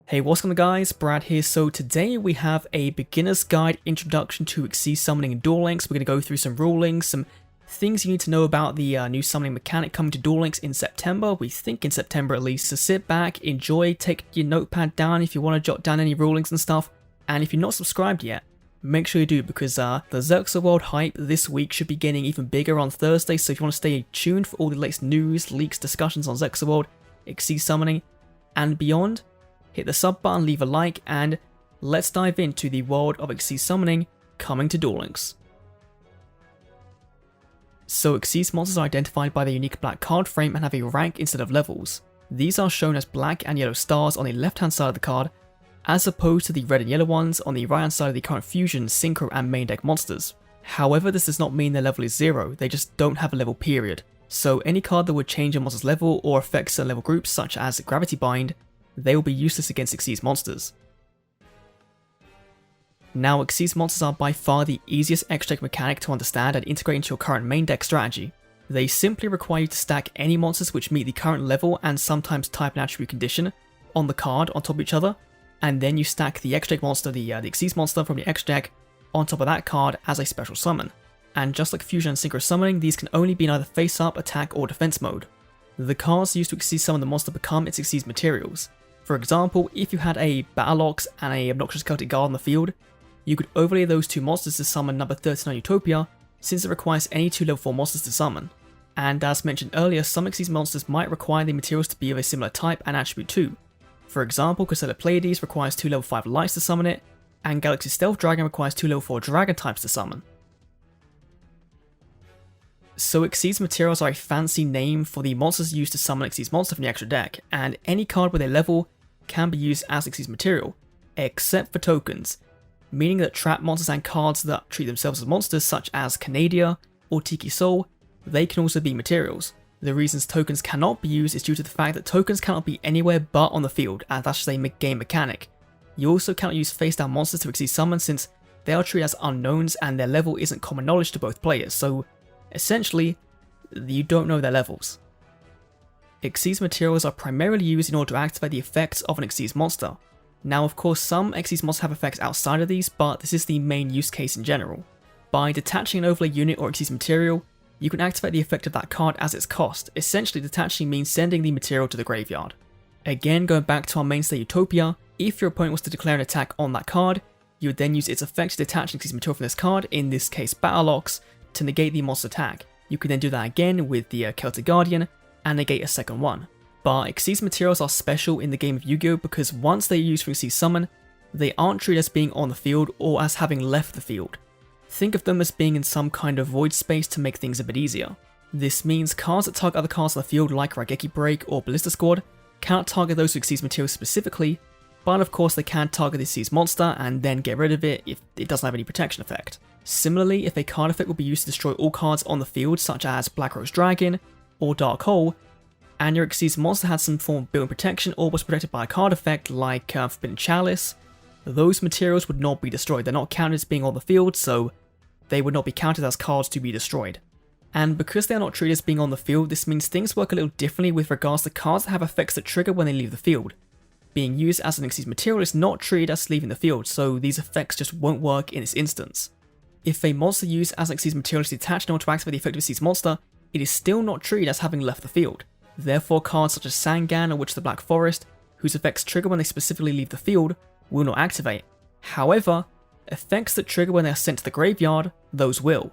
Hey, what's going on guys, Brad here. So today we have a beginner's guide introduction to Xyz summoning and Duel Links. We're going to go through some rulings, some things you need to know about the new summoning mechanic coming to Duel Links in September. We think in September at least. So sit back, enjoy, take your notepad down if you want to jot down any rulings and stuff. And if you're not subscribed yet, make sure you do, because the Zexal World hype this week should be getting even bigger on Thursday. So if you want to stay tuned for all the latest news, leaks, discussions on Zexal World, Xyz summoning, and beyond, hit the sub button, leave a like, and let's dive into the world of Xyz summoning coming to Duel Links. So Xyz monsters are identified by their unique black card frame and have a rank instead of levels. These are shown as black and yellow stars on the left hand side of the card, as opposed to the red and yellow ones on the right hand side of the current fusion, synchro and main deck monsters. However, this does not mean their level is 0, they just don't have a level period. So any card that would change a monster's level or affect certain level groups such as Gravity Bind, they will be useless against Xyz monsters. Now, Xyz monsters are by far the easiest extra deck mechanic to understand and integrate into your current main deck strategy. They simply require you to stack any monsters which meet the current level and sometimes type and attribute condition on the card on top of each other, and then you stack the extra deck monster, the Xyz monster from the extra deck, on top of that card as a special summon. And just like fusion and synchro summoning, these can only be in either face up, attack, or defense mode. The cards used to Xyz summon the monster become its Xyz materials. For example, if you had a Battleox and a Obnoxious Celtic Guard on the field, you could overlay those two monsters to summon number 39 Utopia, since it requires any two level 4 monsters to summon. And as mentioned earlier, some Xyz monsters might require the materials to be of a similar type and attribute too. For example, Crusader Pleiades requires 2 level 5 lights to summon it, and Galaxy Stealth Dragon requires 2 level 4 dragon types to summon. So Xyz materials are a fancy name for the monsters used to summon Xyz monster from the extra deck, and any card with a level can be used as Xyz material, except for tokens, meaning that trap monsters and cards that treat themselves as monsters such as Canadia or Tiki Soul, they can also be materials. The reasons tokens cannot be used is due to the fact that tokens cannot be anywhere but on the field, and that's just a game mechanic. You also cannot use face down monsters to Xyz summon since they are treated as unknowns and their level isn't common knowledge to both players, so essentially, you don't know their levels. Xyz materials are primarily used in order to activate the effects of an Xyz monster. Now of course some Xyz monsters have effects outside of these, but this is the main use case in general. By detaching an overlay unit or Xyz material, you can activate the effect of that card as its cost. Essentially, detaching means sending the material to the graveyard. Again, going back to our mainstay Utopia, if your opponent was to declare an attack on that card, you would then use its effect to detach an Xyz material from this card, in this case Battleox, to negate the monster attack. You can then do that again with the Celtic Guardian, and negate a second one. But Xyz materials are special in the game of Yu-Gi-Oh! Because once they are used for Xyz summon, they aren't treated as being on the field or as having left the field. Think of them as being in some kind of void space to make things a bit easier. This means cards that target other cards on the field like Raigeki Break or Ballista Squad cannot target those with Xyz materials specifically, but of course they can target the Xyz monster and then get rid of it if it doesn't have any protection effect. Similarly, if a card effect will be used to destroy all cards on the field such as Black Rose Dragon or Dark Hole, and your Xyz monster had some form of built-in protection or was protected by a card effect like Forbidden Chalice, those materials would not be destroyed. They're not counted as being on the field, so they would not be counted as cards to be destroyed. And because they are not treated as being on the field, this means things work a little differently with regards to cards that have effects that trigger when they leave the field. Being used as an Xyz material is not treated as leaving the field, so these effects just won't work in this instance. If a monster used as an Xyz material is detached in order to activate the effect of a Xyz monster, it is still not treated as having left the field. Therefore, cards such as Sangan or Witch of the Black Forest, whose effects trigger when they specifically leave the field, will not activate. However, effects that trigger when they are sent to the graveyard, those will.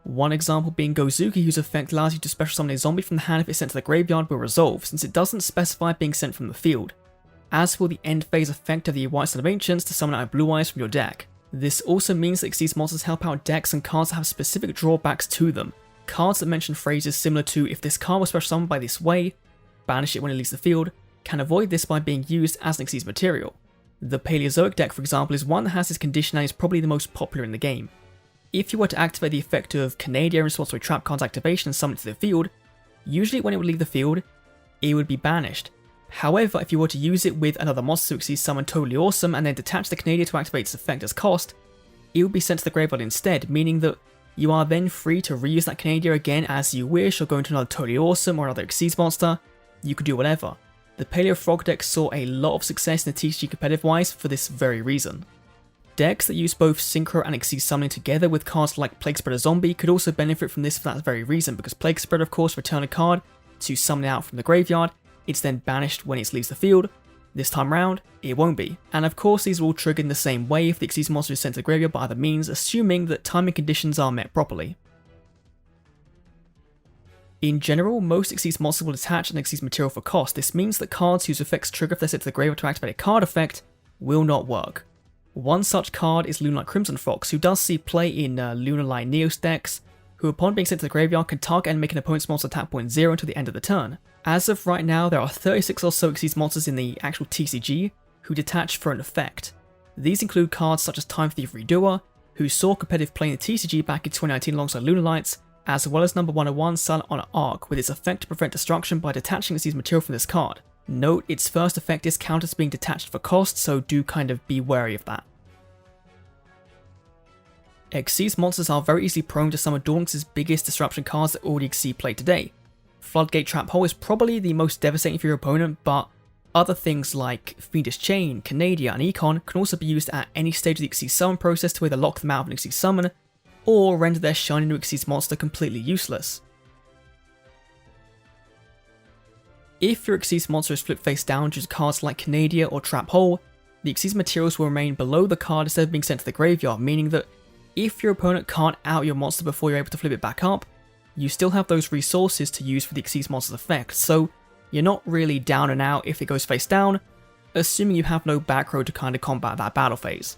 One example being Gozuki, whose effect allows you to special summon a zombie from the hand if it's sent to the graveyard, will resolve, since it doesn't specify being sent from the field. As for the end phase effect of the White Sun of Ancients to summon out Blue Eyes from your deck. This also means that Xyz monsters help out decks and cards that have specific drawbacks to them. Cards that mention phrases similar to "if this card was special summoned by this way, banish it when it leaves the field," can avoid this by being used as an Xyz material. The Paleozoic deck, for example, is one that has this condition and is probably the most popular in the game. If you were to activate the effect of Canadia in response to a trap card's activation and summon it to the field, usually when it would leave the field, it would be banished. However, if you were to use it with another monster to Xyz summon Totally Awesome and then detach the Canadia to activate its effect as cost, it would be sent to the graveyard instead, meaning that you are then free to reuse that Canadia again as you wish, or go into another Totally Awesome or another Xyz monster. You could do whatever. The Paleo Frog deck saw a lot of success in the TCG competitive wise for this very reason. Decks that use both Synchro and Xyz summoning together with cards like Plague Spreader Zombie could also benefit from this for that very reason, because Plague Spreader of course return a card to summon it out from the graveyard, it's then banished when it leaves the field. This time round, it won't be. And of course these are all triggered in the same way if the Xyz monster is sent to the graveyard by other means, assuming that timing conditions are met properly. In general, most Xyz monsters will attach an Xyz material for cost. This means that cards whose effects trigger if they're sent to the graveyard to activate a card effect will not work. One such card is Lunalight Crimson Fox, who does see play in Lunalight Neos decks, who upon being sent to the graveyard can target and make an opponent's monster attack point 0 until the end of the turn. As of right now, there are 36 or so Xyz monsters in the actual TCG who detach for an effect. These include cards such as Time Thief Redoer, who saw competitive play in the TCG back in 2019 alongside Lunalights, as well as number 101 Silent Honor Arc, with its effect to prevent destruction by detaching Xyz material from this card. Note, its first effect is counted as being detached for cost, so do kind of be wary of that. Xyz monsters are very easily prone to some of Duel Links' biggest disruption cards that already see play today. Floodgate Trap Hole is probably the most devastating for your opponent, but other things like Fiendish Chain, Canadia, and Econ can also be used at any stage of the Xyz summon process to either lock them out of an Xyz summon, or render their shiny new Xyz monster completely useless. If your Xyz monster is flipped face down due to cards like Canadia or Trap Hole, the Xyz materials will remain below the card instead of being sent to the graveyard, meaning that if your opponent can't out your monster before you're able to flip it back up, you still have those resources to use for the Xyz monster's effect, so you're not really down and out if it goes face down, assuming you have no back row to kind of combat that battle phase.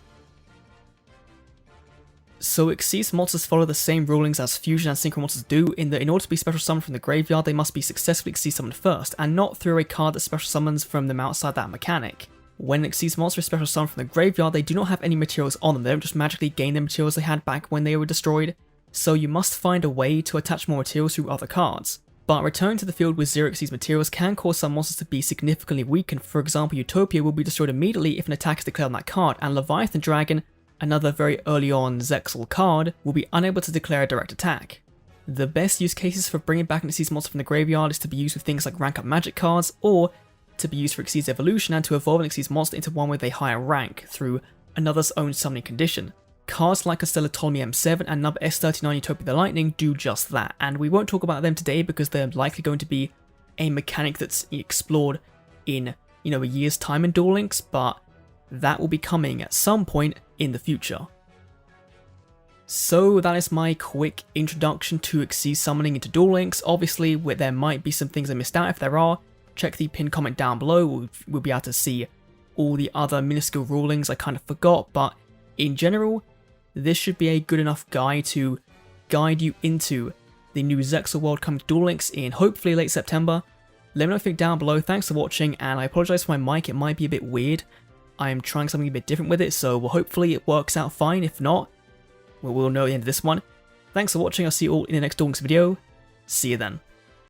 So Xyz monsters follow the same rulings as Fusion and Synchro monsters do, in that in order to be special summoned from the graveyard, they must be successfully Xyz summoned first, and not through a card that special summons from them outside that mechanic. When an Xyz monster is special summoned from the graveyard, they do not have any materials on them, they don't just magically gain the materials they had back when they were destroyed, so you must find a way to attach more materials through other cards. But returning to the field with 0 Xyz materials can cause some monsters to be significantly weakened. For example, Utopia will be destroyed immediately if an attack is declared on that card, and Leviathan Dragon, another very early on Zexal card, will be unable to declare a direct attack. The best use cases for bringing back an Xyz monster from the graveyard is to be used with things like rank up magic cards, or to be used for Xyz evolution and to evolve an Xyz monster into one with a higher rank through another's own summoning condition. Cards like Castella Ptolemy M7 and number S39 Utopia the Lightning do just that, and we won't talk about them today because they're likely going to be a mechanic that's explored in, a year's time in Duel Links, but that will be coming at some point in the future. So that is my quick introduction to Xyz summoning into Duel Links. Obviously, there might be some things I missed out. If there are, check the pinned comment down below, we'll be able to see all the other minuscule rulings I kind of forgot, but in general, this should be a good enough guide to guide you into the new Zexal world coming to Duel Links in hopefully late September. Let me know what you think down below, thanks for watching, and I apologise for my mic, it might be a bit weird. I am trying something a bit different with it, so hopefully it works out fine. If not, we'll know at the end of this one. Thanks for watching, I'll see you all in the next Duel Links video. See you then.